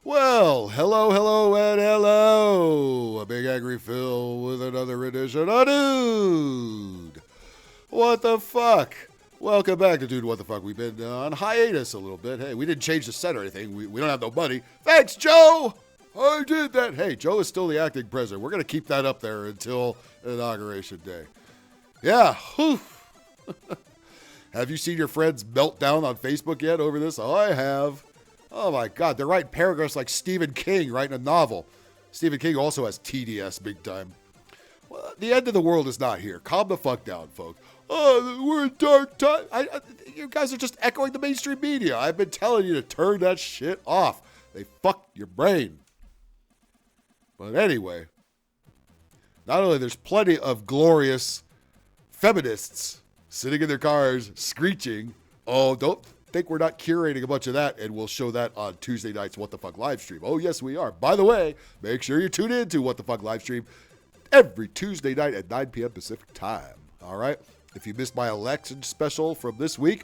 Well, hello, and hello. A Big Angry Phil with another edition of Dude What the Fuck? Welcome back to Dude What the Fuck. We've been on hiatus a little bit. Hey, we didn't change the set or anything. We don't have no money. Thanks, Joe. I did that. Hey, Joe is still the acting president. We're going to keep that up there until Inauguration Day. Yeah. Whew. Have you seen your friends meltdown on Facebook yet over this? Oh, I have. Oh, my God. They're writing paragraphs like Stephen King writing a novel. Stephen King also has TDS big time. Well, the end of the world is not here. Calm the fuck down, folks. Oh, we're in dark time. You guys are just echoing the mainstream media. I've been telling you to turn that shit off. They fuck your brain. But anyway, not only there's plenty of glorious feminists sitting in their cars screeching. Oh, don't think we're not curating a bunch of that, and we'll show that on Tuesday night's What the Fuck live stream. Oh, yes, we are. By the way, make sure you tune in to What the Fuck live stream every Tuesday night at 9 p.m. Pacific time. All right? If you missed my election special from this week,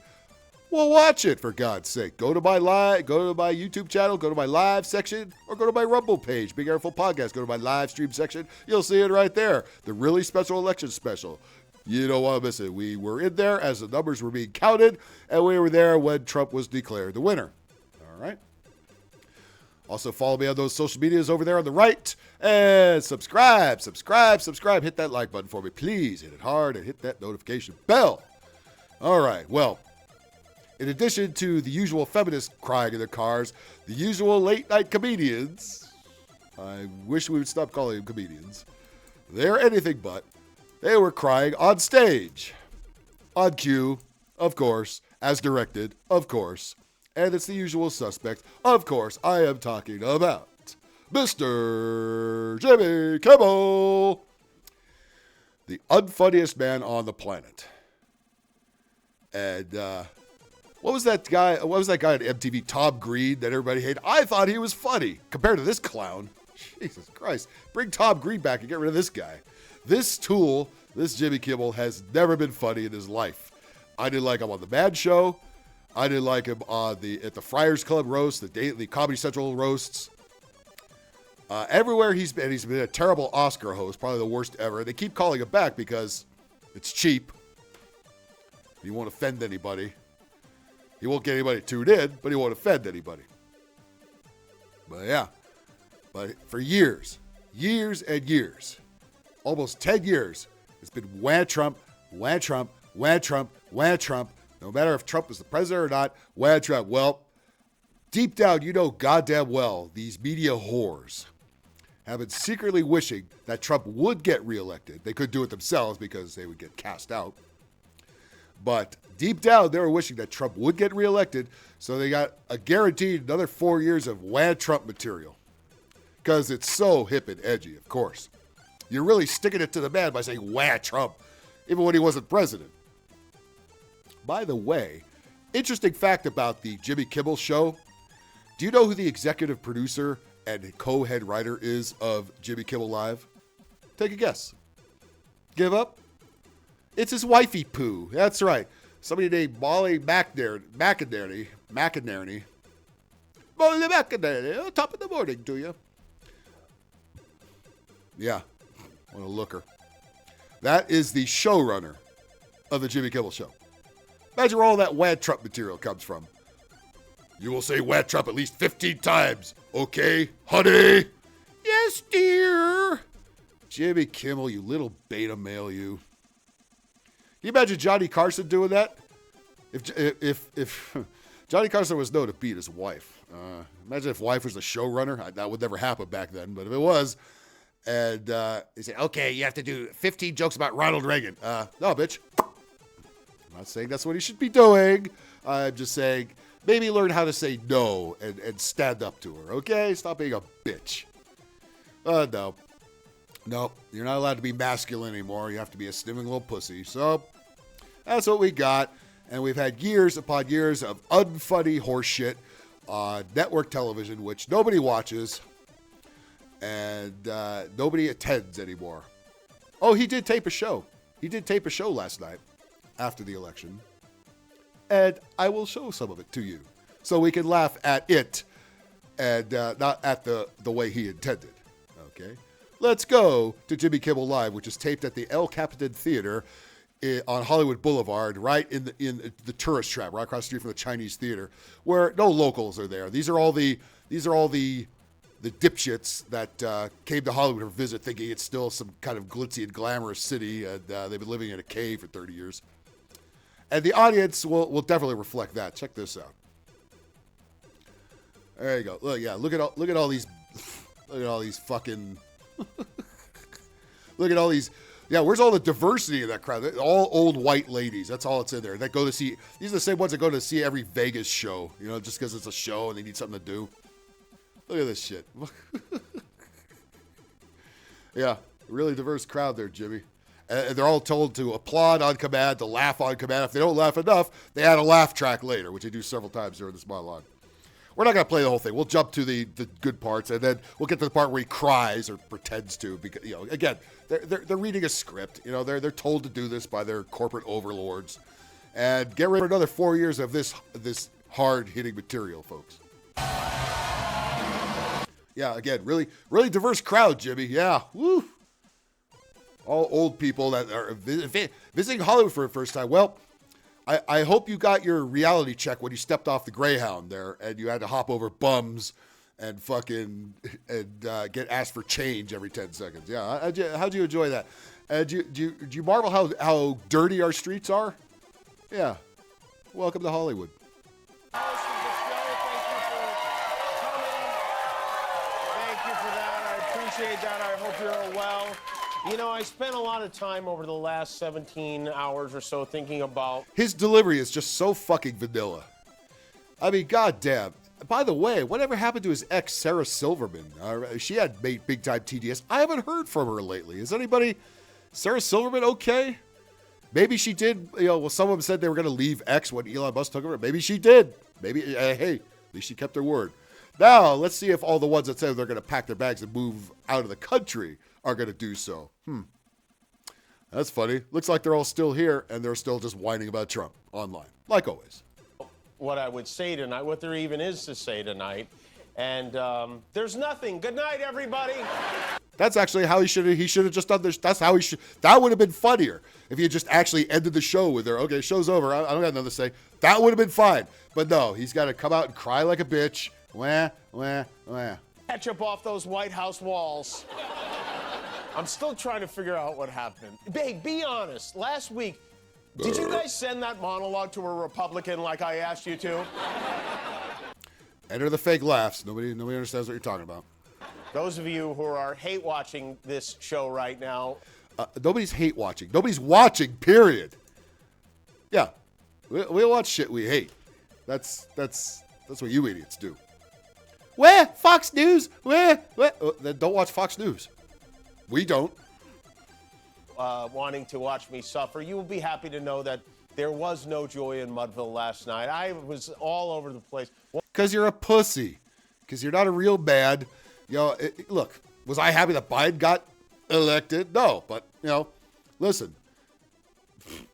well, watch it, for God's sake. Go to my YouTube channel, go to my live section, or go to my Rumble page, Big Airful Podcast. Go to my live stream section. You'll see it right there. The really special election special. You don't want to miss it. We were in there as the numbers were being counted, and we were there when Trump was declared the winner. All right? Also, follow me on those social medias over there on the right. And subscribe. Hit that like button for me, please. Hit it hard and hit that notification bell. All right. Well, in addition to the usual feminists crying in their cars, the usual late-night comedians, I wish we would stop calling them comedians. They're anything but. They were crying on stage. On cue, of course. As directed, of course. And it's the usual suspect. Of course, I am talking about Mr. Jimmy Kimmel, the unfunniest man on the planet. And what was that guy on MTV, Tom Green, that everybody hated? I thought he was funny compared to this clown. Jesus Christ. Bring Tom Green back and get rid of this guy. This tool, this Jimmy Kimmel, has never been funny in his life. I didn't like him on The Mad Show. I didn't like him at the Friars Club roast, the Comedy Central roasts. Everywhere he's been a terrible Oscar host, probably the worst ever. They keep calling him back because it's cheap. He won't offend anybody. He won't get anybody tuned in, but he won't offend anybody. But yeah. But for years and years, almost 10 years, it's been wah Trump, wah Trump, wah Trump, wah Trump. No matter if Trump was the president or not, wah Trump. Well, deep down, you know goddamn well these media whores have been secretly wishing that Trump would get reelected. They could do it themselves because they would get cast out. But deep down, they were wishing that Trump would get reelected, so they got a guaranteed another 4 years of wah Trump material. Because it's so hip and edgy, of course. You're really sticking it to the man by saying wah Trump, even when he wasn't president. By the way, interesting fact about the Jimmy Kimmel show. Do you know who the executive producer and co-head writer is of Jimmy Kimmel Live? Take a guess. Give up? It's his wifey poo. That's right. Somebody named Molly McInerney. Molly McInerney. Top of the morning to you. Yeah. What a looker. That is the showrunner of the Jimmy Kimmel Show. Imagine where all that wah Trump material comes from. You will say wah Trump at least 15 times. Okay, honey? Yes, dear. Jimmy Kimmel, you little beta male, you. Can you imagine Johnny Carson doing that? If Johnny Carson was known to beat his wife. Imagine if wife was the showrunner. That would never happen back then, but if it was, and he said, okay, you have to do 15 jokes about Ronald Reagan. No, bitch. I'm not saying that's what he should be doing. I'm just saying maybe learn how to say no and stand up to her, okay? Stop being a bitch. No. No, you're not allowed to be masculine anymore. You have to be a sniveling little pussy. So that's what we got. And we've had years upon years of unfunny horseshit on network television, which nobody watches and nobody attends anymore. Oh, he did tape a show. He did tape a show last night after the election. And I will show some of it to you so we can laugh at it and not at the way he intended. Okay, let's go to Jimmy Kimmel Live, which is taped at the El Capitan Theater on Hollywood Boulevard, right in the tourist trap, right across the street from the Chinese theater, where no locals are there. These are all the dipshits that came to Hollywood to visit, thinking it's still some kind of glitzy and glamorous city, and they've been living in a cave for 30 years. And the audience will definitely reflect that. Check this out. There you go. Look at all these fucking look at all these. Yeah, where's all the diversity in that crowd? They're all old white ladies. That's all it's in there. That go to see. These are the same ones that go to see every Vegas show. You know, just because it's a show and they need something to do. Look at this shit. Yeah, really diverse crowd there, Jimmy. And they're all told to applaud on command, to laugh on command. If they don't laugh enough, they add a laugh track later, which they do several times during this monologue. We're not going to play the whole thing. We'll jump to the good parts, and then we'll get to the part where he cries or pretends to. Because, you know, again, they're reading a script. You know, they're told to do this by their corporate overlords. And get ready for another 4 years of this hard-hitting material, folks. Yeah, again, really diverse crowd, Jimmy. Yeah, woo. All old people that are visiting Hollywood for the first time. Well, I hope you got your reality check when you stepped off the Greyhound there and you had to hop over bums and get asked for change every 10 seconds. Yeah, how'd you enjoy that? Do you marvel how dirty our streets are? Yeah. Welcome to Hollywood. Thank you for that. I appreciate that. I hope you're all well. You know, I spent a lot of time over the last 17 hours or so thinking about... His delivery is just so fucking vanilla. I mean, goddamn. By the way, whatever happened to his ex, Sarah Silverman? She had made big-time TDS. I haven't heard from her lately. Is anybody... Sarah Silverman okay? Maybe she did, you know, well, some of them said they were going to leave X when Elon Musk took over. Maybe she did. Maybe, hey, at least she kept her word. Now, let's see if all the ones that said they're going to pack their bags and move out of the country are going to do so. That's funny. Looks like they're all still here, and they're still just whining about Trump online, like always. What I would say tonight, what there even is to say tonight, and there's nothing. Good night, everybody. That's actually how he should have just done this. That's how he should. That would have been funnier if he had just actually ended the show with her. Okay, show's over. I don't got nothing to say. That would have been fine. But no, he's got to come out and cry like a bitch. Wah, wah, wah. Ketchup off those White House walls. I'm still trying to figure out what happened. Babe, be honest. Last week, did you guys send that monologue to a Republican like I asked you to? Enter the fake laughs. Nobody understands what you're talking about. Those of you who are hate watching this show right now. Nobody's hate watching. Nobody's watching, period. Yeah. We watch shit we hate. That's what you idiots do. Where? Fox News? Where? Then don't watch Fox News. We don't. Wanting to watch me suffer, you will be happy to know that there was no joy in Mudville last night. I was all over the place. Because you're a pussy. Because you're not a real man. You know, look, was I happy that Biden got elected? No, but, you know, listen.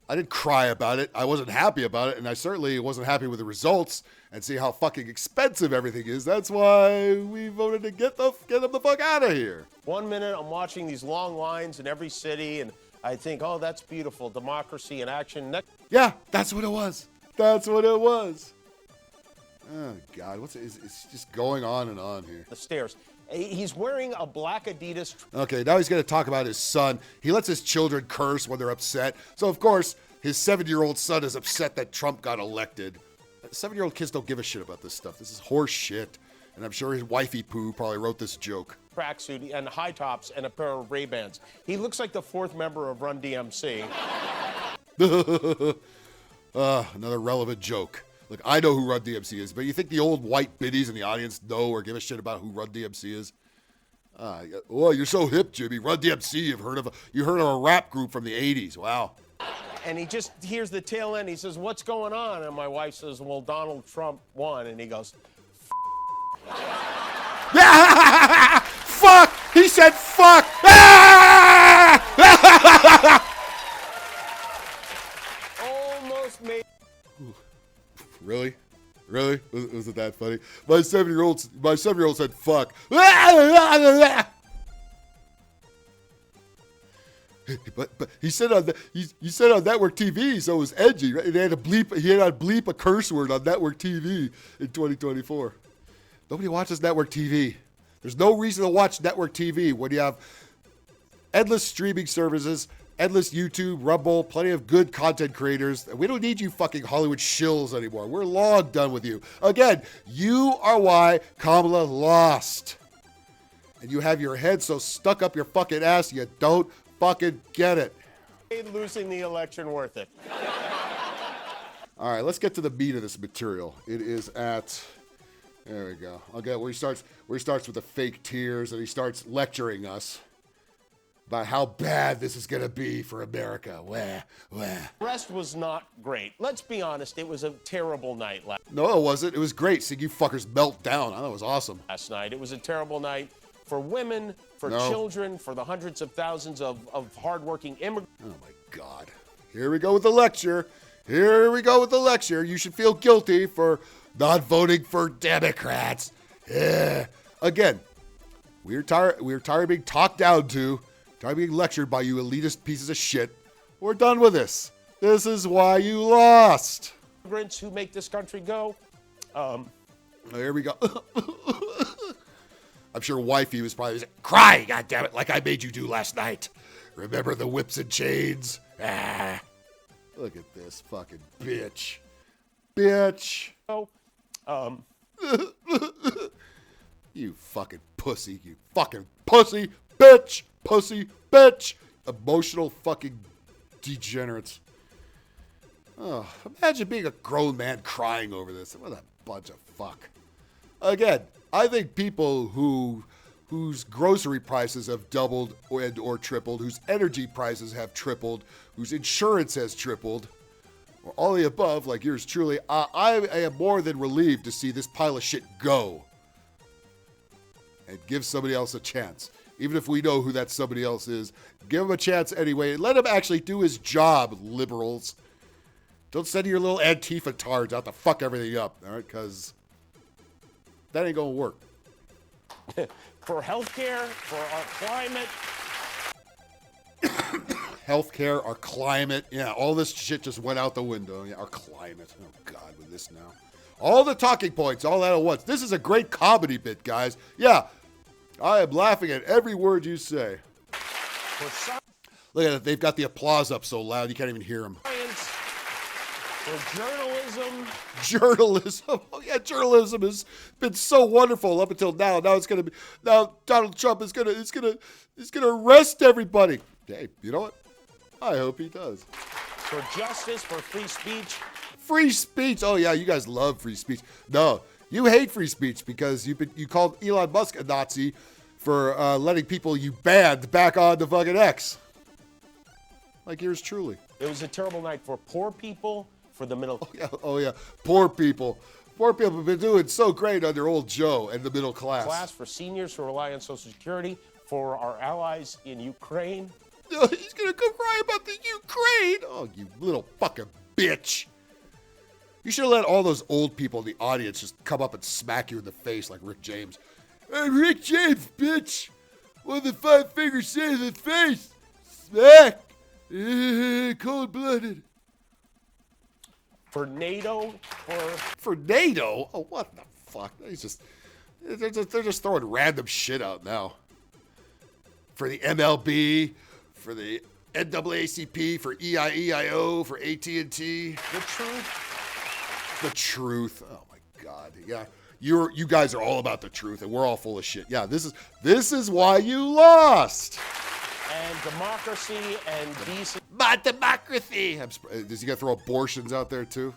I didn't cry about it. I wasn't happy about it, and I certainly wasn't happy with the results and see how fucking expensive everything is. That's why we voted to get them the fuck out of here. 1 minute, I'm watching these long lines in every city, and I think, oh, that's beautiful, democracy in action. Yeah, that's what it was. That's what it was. Oh, God, it's just going on and on here. The stairs. He's wearing a black Adidas. Okay, now he's going to talk about his son. He lets his children curse when they're upset. So, of course, his 7-year-old son is upset that Trump got elected. 7-year-old kids don't give a shit about this stuff. This is horse shit. And I'm sure his wifey poo probably wrote this joke. Tracksuit and high tops and a pair of Ray-Bans. He looks like the fourth member of Run DMC. Another relevant joke. Look, I know who Run DMC is, but you think the old white biddies in the audience know or give a shit about who Run DMC is? Oh, you're so hip, Jimmy. Run DMC, you heard of a rap group from the 80s. Wow. And he just hears the tail end. He says, what's going on? And my wife says, well, Donald Trump won. And he goes, fuck! He said fuck! Almost made... Really? Really? Was it that funny? My 7-year-old said fuck. But he said on he said on network TV, so it was edgy. Right? He had to bleep a curse word on network TV in 2024. Nobody watches network TV. There's no reason to watch network TV when you have endless streaming services, endless YouTube, Rumble, plenty of good content creators. We don't need you fucking Hollywood shills anymore. We're long done with you. Again, you are why Kamala lost. And you have your head so stuck up your fucking ass you don't fucking get it. Losing the election worth it. All right, let's get to the meat of this material. It is at, there we go. Okay, where he starts with the fake tears and he starts lecturing us about how bad this is going to be for America. Wah, wah. The rest was not great. Let's be honest, it was a terrible night No, it wasn't. It was great seeing you fuckers melt down. I thought it was awesome. last night. It was a terrible night for women, for children, for the hundreds of thousands of hardworking immigrants. Oh, my God. Here we go with the lecture. You should feel guilty for not voting for Democrats. Yeah. Again, we're tired of being talked down to, tired of being lectured by you elitist pieces of shit. We're done with this. This is why you lost. Immigrants who make this country go. Here we go. I'm sure wifey was probably crying, goddammit, like I made you do last night. Remember the whips and chains? Ah. Look at this fucking bitch. You fucking pussy. You fucking pussy. Bitch. Emotional fucking degenerates. Oh, imagine being a grown man crying over this. What a bunch of fuck. Again, I think people whose grocery prices have doubled or tripled, whose energy prices have tripled, whose insurance has tripled, or all the above, like yours truly, I am more than relieved to see this pile of shit go and give somebody else a chance. Even if we know who that somebody else is, give him a chance anyway. Let him actually do his job, liberals. Don't send your little Antifa tards out to fuck everything up, all right? Because that ain't going to work. For healthcare, for our climate. Healthcare, our climate. Yeah, all this shit just went out the window. Yeah, our climate. Oh, God, with this now. All the talking points, all that at once. This is a great comedy bit, guys. Yeah, I am laughing at every word you say. Look at it. They've got the applause up so loud you can't even hear them. For journalism. Oh yeah, journalism has been so wonderful up until now. Now Donald Trump is gonna arrest everybody. Hey, you know what? I hope he does. For justice, for free speech. Free speech. Oh yeah, you guys love free speech. No, you hate free speech because you called Elon Musk a Nazi for letting people you banned back on the fucking X. Like yours truly. It was a terrible night for poor people. For the middle. Oh yeah, poor people. Poor people have been doing so great under old Joe and the middle class. For seniors who rely on Social Security, for our allies in Ukraine. Oh, he's gonna go cry about the Ukraine. Oh, you little fucking bitch. You should have let all those old people in the audience just come up and smack you in the face like Rick James. Hey, Rick James, bitch. What did the 5 fingers say in the face? Smack. Cold-blooded. For NATO, for NATO? Oh, what the fuck? They're just throwing random shit out now. For the MLB, for the NAACP, for EIEIO, for AT&T. The truth. Oh my God. Yeah, you guys are all about the truth, and we're all full of shit. Yeah, this is why you lost. And democracy and decency. My democracy. Does he got to throw abortions out there too?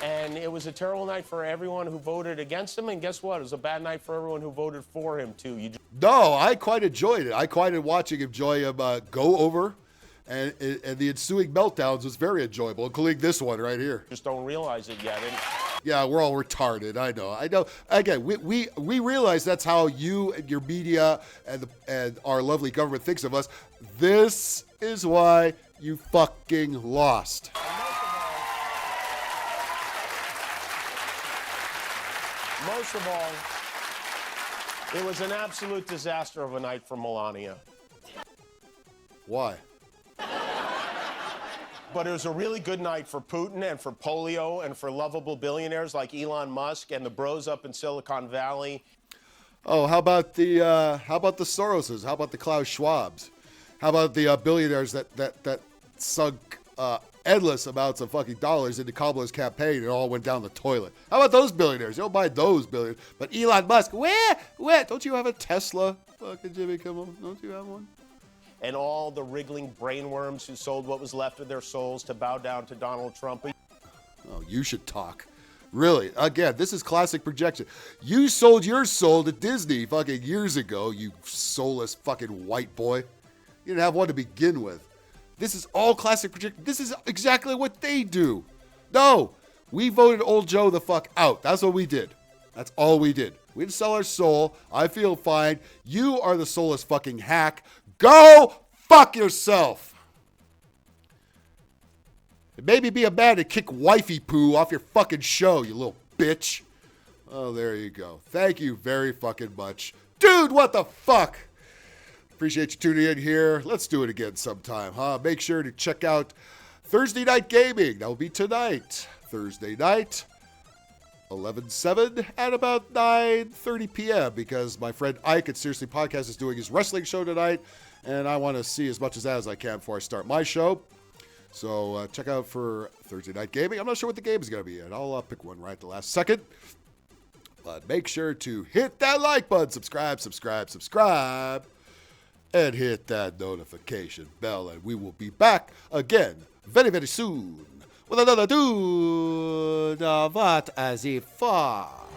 And it was a terrible night for everyone who voted against him. And guess what? It was a bad night for everyone who voted for him too. No, I quite enjoyed it. I quite enjoyed watching him go over. And the ensuing meltdowns was very enjoyable, including this one right here. Just don't realize it yet. Yeah, we're all retarded. I know. Again, we realize that's how you and your media and our lovely government thinks of us. This is why you fucking lost. Most of all, it was an absolute disaster of a night for Melania. Why? But it was a really good night for Putin and for polio and for lovable billionaires like Elon Musk and the bros up in Silicon Valley. Oh, how about the Soroses? How about the Klaus Schwabs? How about the billionaires that sunk endless amounts of fucking dollars into Kamala's campaign and it all went down the toilet? How about those billionaires? You don't mind those billionaires. But Elon Musk, where? Don't you have a Tesla? Fucking Jimmy Kimmel, don't you have one? And all the wriggling brainworms who sold what was left of their souls to bow down to Donald Trump. Oh, you should talk. Really? Again, this is classic projection. You sold your soul to Disney fucking years ago, you soulless fucking white boy. You didn't have one to begin with. This is all classic projection. This is exactly what they do. No, we voted old Joe the fuck out. That's what we did. That's all we did. We didn't sell our soul. I feel fine. You are the soulless fucking hack. Go fuck yourself. And maybe be a man and kick wifey poo off your fucking show, you little bitch. Oh, there you go. Thank you very fucking much. Dude, what the fuck? Appreciate you tuning in here. Let's do it again sometime, huh? Make sure to check out Thursday Night Gaming. That will be tonight. Thursday night, 11/7 at about 9:30 p.m. because my friend Ike at Seriously Podcast is doing his wrestling show tonight, and I want to see as much of that as I can before I start my show. So check out for Thursday Night Gaming. I'm not sure what the game is going to be yet. I'll pick one right at the last second. But make sure to hit that like button, subscribe, and hit that notification bell. And we will be back again very, very soon with another Dude of What As If Fuck.